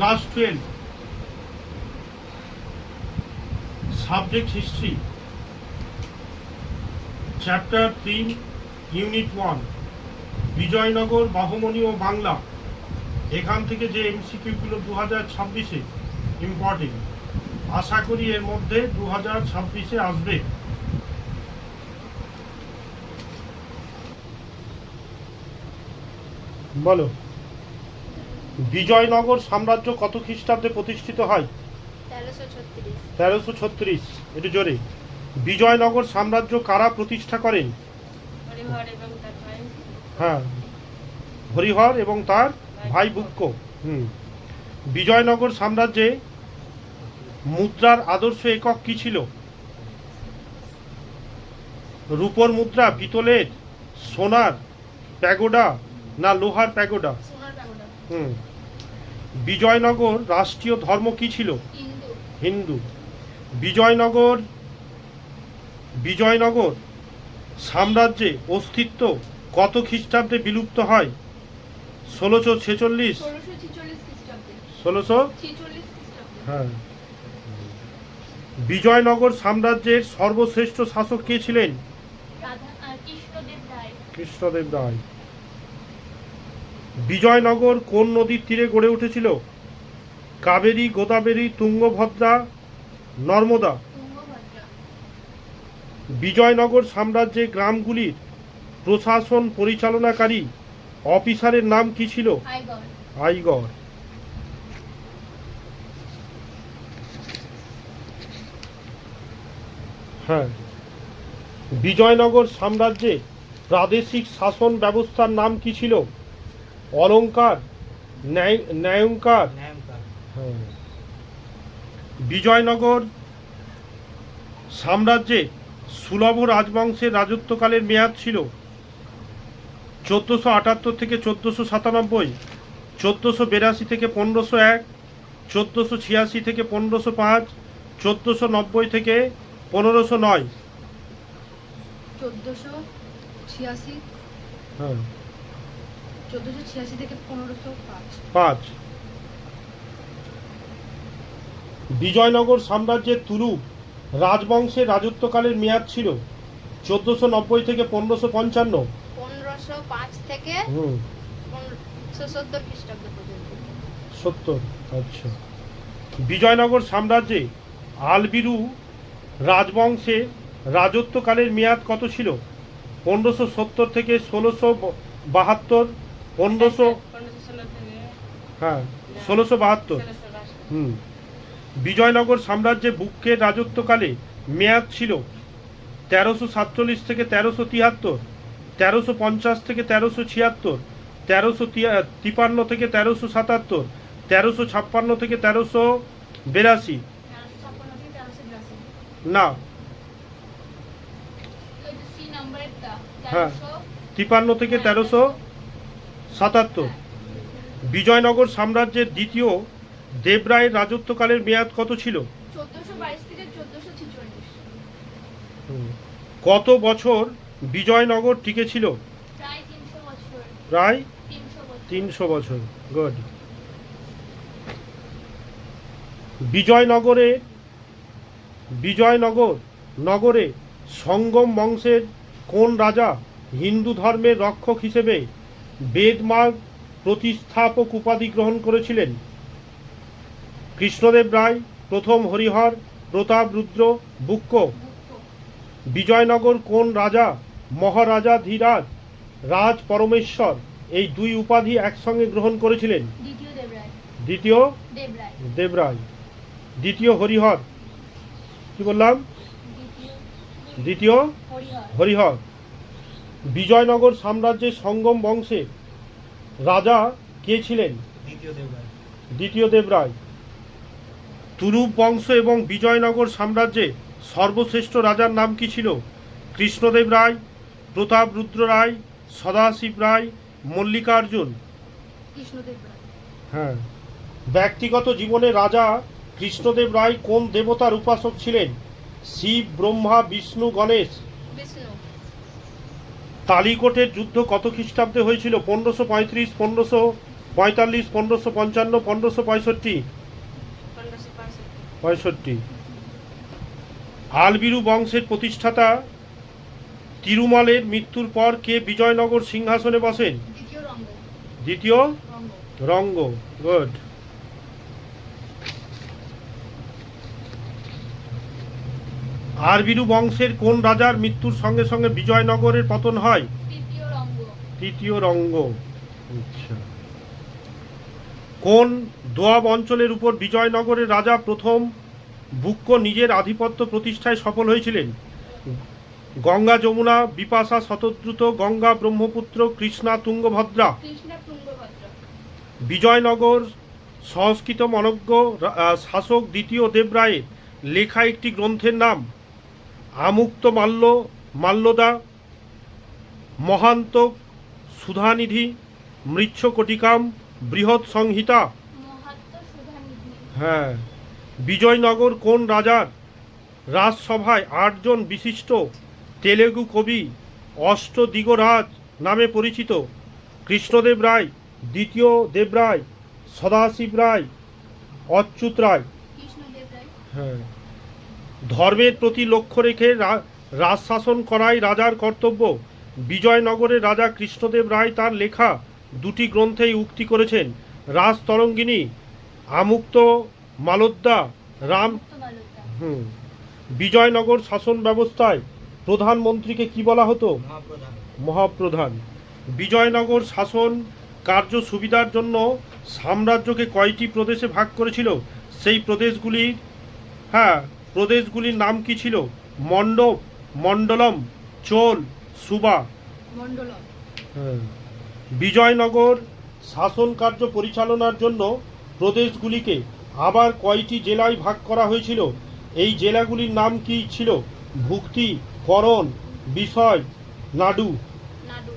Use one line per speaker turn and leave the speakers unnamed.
Class 12 subject history chapter 3 unit 1 Vijayanagar Bahmani ও বাংলা। এখান থেকে যে এমসিকিউগুলো 2026-এ ইম্পর্টেন্ট, আশা করি এর মধ্যে 2026-এ আসবে। বলো, বিজয়নগর সাম্রাজ্য কত খ্রিস্টাব্দে প্রতিষ্ঠিত হয়? 1336। একটু জোরে। বিজয়নগর সাম্রাজ্য কারা প্রতিষ্ঠা করেন? হ্যাঁ, হরিহর এবং তার ভাই বুক্ক। বিজয়নগর সাম্রাজ্যে মুদ্রার আদর্শ একক কি ছিল? রূপোর মুদ্রা, পিতলের, সোনার প্যাগোডা না লোহার প্যাগোডা? বিজয়নগর রাষ্ট্রীয় ধর্ম কি ছিল? হিন্দু। বিজয়নগর সাম্রাজ্যে অস্তিত্ব কত খ্রিস্টাব্দে বিলুপ্ত হয়? 1646। 1600? হ্যাঁ। বিজয়নগর সাম্রাজ্যের সর্বশ্রেষ্ঠ শাসক কে ছিলেন? কৃষ্ণদেব রায়। বিজয়নগর কোন নদীর তীরে গড়ে উঠেছিল? কাবেরী, গোদাবরী, তুঙ্গভদ্রা, নর্মদা? বিজয়নগর সাম্রাজ্যের গ্রামগুলির প্রশাসন পরিচালনাকারী অফিসারের নাম কি ছিল? আইগর। হ্যাঁ। বিজয়নগর সাম্রাজ্যে প্রাদেশিক শাসন ব্যবস্থার নাম কি ছিল? অলঙ্কার, ন্যায়ঙ্কার? হ্যাঁ। বিজয়নগর সাম্রাজ্যে সুলভ রাজবংশের রাজত্বকালের মেয়াদ ছিল 1478 থেকে 1497, 1482 থেকে 1501, 1486 থেকে 1505, 1490 থেকে 1509।
1486।
হ্যাঁ,
1486 থেকে 1505।
বিজয়নগর সাম্রাজ্যের তুলু রাজবংশের রাজত্বকালের মেয়াদ ছিল 1490 থেকে 1555।
1505 থেকে 1570 খ্রিস্টাব্দ পর্যন্ত।
70। আচ্ছা। বিজয়নগর সাম্রাজ্যে আলবিরু রাজবংশে রাজত্বকালের মেয়াদ কত ছিল? 1570 থেকে 1672। 1672। বিজয়নগর সাম্রাজ্যে বুক্কের রাজত্বকালে মেয়াদ ছিল 1347 থেকে 1373, 1350 থেকে 1376, 1353 থেকে 1377, 1356 থেকে 1382। না, হ্যাঁ, 53 থেকে 1377। বিজয়নগর সাম্রাজ্যের দ্বিতীয় দেবরায়ের রাজত্বকালের মেয়াদ কত ছিল?
1422 থেকে 1446।
কত বছর বিজয়নগর টিকে ছিল?
প্রায় 300 বছর।
প্রায় 300 বছর। গুড। বিজয়নগর নগরে সঙ্গম বংশের কোন রাজা হিন্দু ধর্মের রক্ষক হিসেবে বেদমার্গ প্রতিস্থাপক উপাধি গ্রহণ করেছিলেন? কৃষ্ণদেব রায়, প্রথম হরিহর, প্রতাপরুদ্র, বুক্ক? বিজয়নগর কোন রাজা মহারাজা ধীরাজ রাজ পরমেশ্বর এই দুই উপাধি একসঙ্গে গ্রহণ করেছিলেন? দ্বিতীয় দেবরায়। দ্বিতীয় হরিহর, কি বললাম? দ্বিতীয় হরিহর। বিজয়নগর সাম্রাজ্যের সঙ্গম বংশে রাজা কে ছিলেন? দ্বিতীয় দেবরায়। তুলুপ বংশ এবং বিজয়নগর সাম্রাজ্যে সর্বশ্রেষ্ঠ রাজার নাম কি ছিল? কৃষ্ণদেব রায়, প্রতাপরুদ্র রায়, সদাশিব রায়, মল্লিকার্জুন? হ্যাঁ। ব্যক্তিগত জীবনে রাজা কৃষ্ণদেব রায় কোন দেবতার উপাসক ছিলেন? শিব, ব্রহ্মা, বিষ্ণু, গণেশ? তালিকোটের যুদ্ধ কত খ্রিস্টাব্দে হয়েছিল? 1535, 45, 1555, 1565, 65। আলবিরু বংশের প্রতিষ্ঠাতা তিরুমালের মৃত্যুর পর কে বিজয়নগর সিংহাসনে বসেন?
দ্বিতীয় রঙ্গ।
দ্বিতীয় রঙ্গ। গুড। আরবিরু বংশের কোন রাজার মৃত্যুর সঙ্গে সঙ্গে বিজয়নগরের পতন হয়?
তৃতীয় রঙ্গ।
তৃতীয় রঙ্গ। আচ্ছা। কোন দোয়াব অঞ্চলের উপর বিজয়নগরের রাজা প্রথম বুক্ক নিজের আধিপত্য প্রতিষ্ঠায় সফল হয়েছিলেন? গঙ্গা, যমুনা, বিপাশা, শতদ্রুত, গঙ্গা, ব্রহ্মপুত্র, কৃষ্ণা, তুঙ্গভদ্রা।
কৃষ্ণা তুঙ্গভদ্রা।
বিজয়নগর সংস্কৃত মনজ্ঞ শাসক দ্বিতীয় দেবরায়ের লেখা একটি গ্রন্থের নাম? আমুক্ত মাল্য, মাল্যদা, মহান্তক, সুধানিধি, মৃচ্ছকটিকাম, বৃহৎ সংহিতা।
মহাত্ম সুধানিধি।
হ্যাঁ। বিজয়নগর কোন রাজার রাজসভায় 8 জন বিশিষ্ট তেলেগু কবি অষ্টদিগরাজ নামে পরিচিত? কৃষ্ণদেব রায়, দ্বিতীয় দেবরায়, সদাশিব রায়, অচ্যুত রায়।
কৃষ্ণদেব রায়।
হ্যাঁ। ধর্মের প্রতি লক্ষ্য রেখে রাজশাসন করাই রাজার কর্তব্য। বিজয়নগরের রাজা কৃষ্ণদেব রায় তার লেখা 2টি গ্রন্থেই উক্তি করেছেন। রাজতরঙ্গিনী, আমুক্ত মালোদ্দা, রাম। বিজয়নগর শাসন ব্যবস্থায় প্রধানমন্ত্রীকে কি বলা হতো? মহাপ্রধান। বিজয়নগর শাসন কার্য সুবিধার জন্য সাম্রাজ্যকে কয়টি প্রদেশে ভাগ করেছিল? সেই প্রদেশগুলির নাম কি ছিল? মণ্ডপ, মণ্ডলম, চোল, সুবা।
মণ্ডলম।
বিজয়নগর শাসন কার্য পরিচালনার জন্য প্রদেশগুলিকে আবার কয়টি জেলায় ভাগ করা হয়েছিল? এই জেলাগুলির নাম কি ছিল? ভুক্তি, করণ, বিষয়, নাডু।
নাডু।